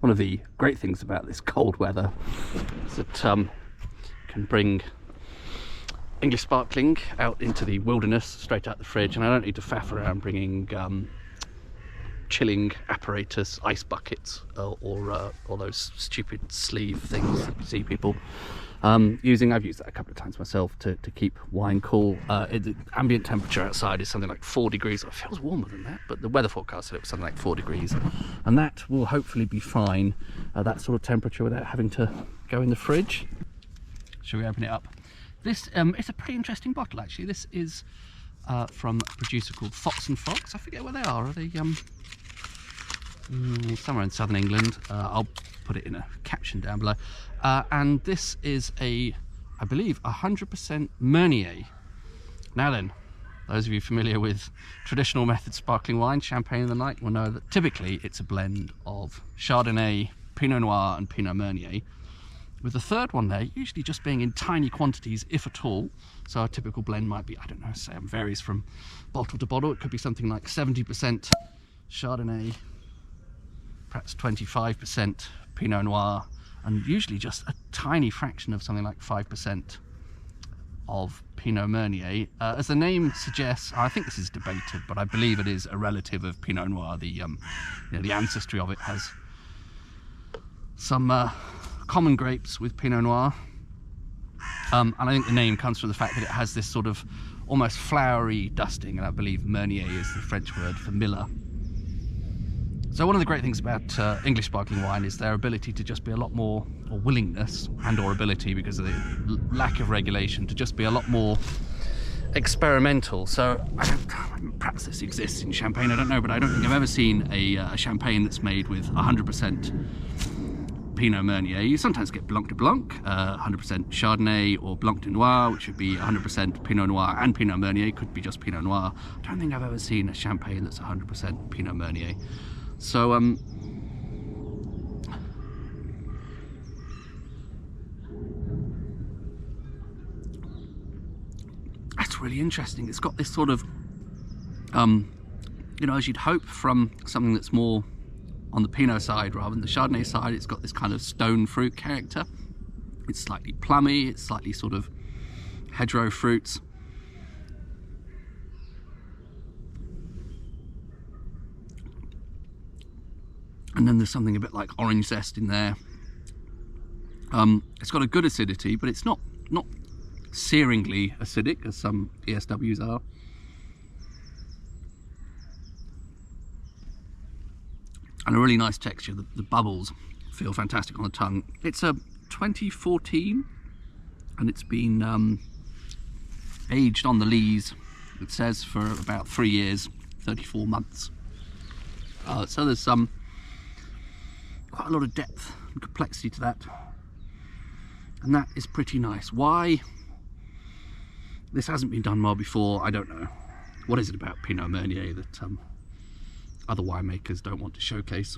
one of the great things about this cold weather is that can bring English sparkling out into the wilderness straight out the fridge, and I don't need to faff around bringing chilling apparatus, ice buckets, or those stupid sleeve things that you see people using. I've used that a couple of times myself to keep wine cool. The ambient temperature outside is something like 4 degrees. It feels warmer than that, but the weather forecast said it was something like 4 degrees, and that will hopefully be fine, that sort of temperature, without having to go in the fridge. Shall we open it up? This it's a pretty interesting bottle, actually. This is from a producer called Fox and Fox. I forget where they are. Are they somewhere in southern England? I'll put it in a caption down below. And this is I believe 100% Meunier. Now then, those of you familiar with traditional method sparkling wine, champagne in the night, will know that typically it's a blend of Chardonnay, Pinot Noir and Pinot Meunier, with the third one there usually just being in tiny quantities, if at all. So a typical blend might be, I don't know, say it varies from bottle to bottle. It could be something like 70% Chardonnay, perhaps 25% Pinot Noir, and usually just a tiny fraction of something like 5% of Pinot Meunier. As the name suggests, I think this is debated, but I believe it is a relative of Pinot Noir. The the ancestry of it has some common grapes with Pinot Noir, and I think the name comes from the fact that it has this sort of almost flowery dusting, and I believe Meunier is the French word for miller. So one of the great things about English sparkling wine is their ability to just be a lot more, or willingness and or ability, because of the lack of regulation, to just be a lot more experimental. So perhaps this exists in champagne, I don't know, but I don't think I've ever seen a champagne that's made with 100% Pinot Meunier. You sometimes get Blanc de Blanc, 100% Chardonnay, or Blanc de Noir, which would be 100% Pinot Noir and Pinot Meunier, could be just Pinot Noir. I don't think I've ever seen a champagne that's 100% Pinot Meunier. So that's really interesting. It's got this sort of as you'd hope from something that's more on the Pinot side rather than the Chardonnay side. It's got this kind of stone fruit character. It's slightly plummy, it's slightly sort of hedgerow fruits. And then there's something a bit like orange zest in there. It's got a good acidity, but it's not searingly acidic as some ESWs are. And a really nice texture. The bubbles feel fantastic on the tongue. It's a 2014, and it's been aged on the lees, it says, for about 3 years, 34 months. So there's quite a lot of depth and complexity to that, and that is pretty nice. Why this hasn't been done more before, I don't know. What is it about Pinot Meunier that other winemakers don't want to showcase?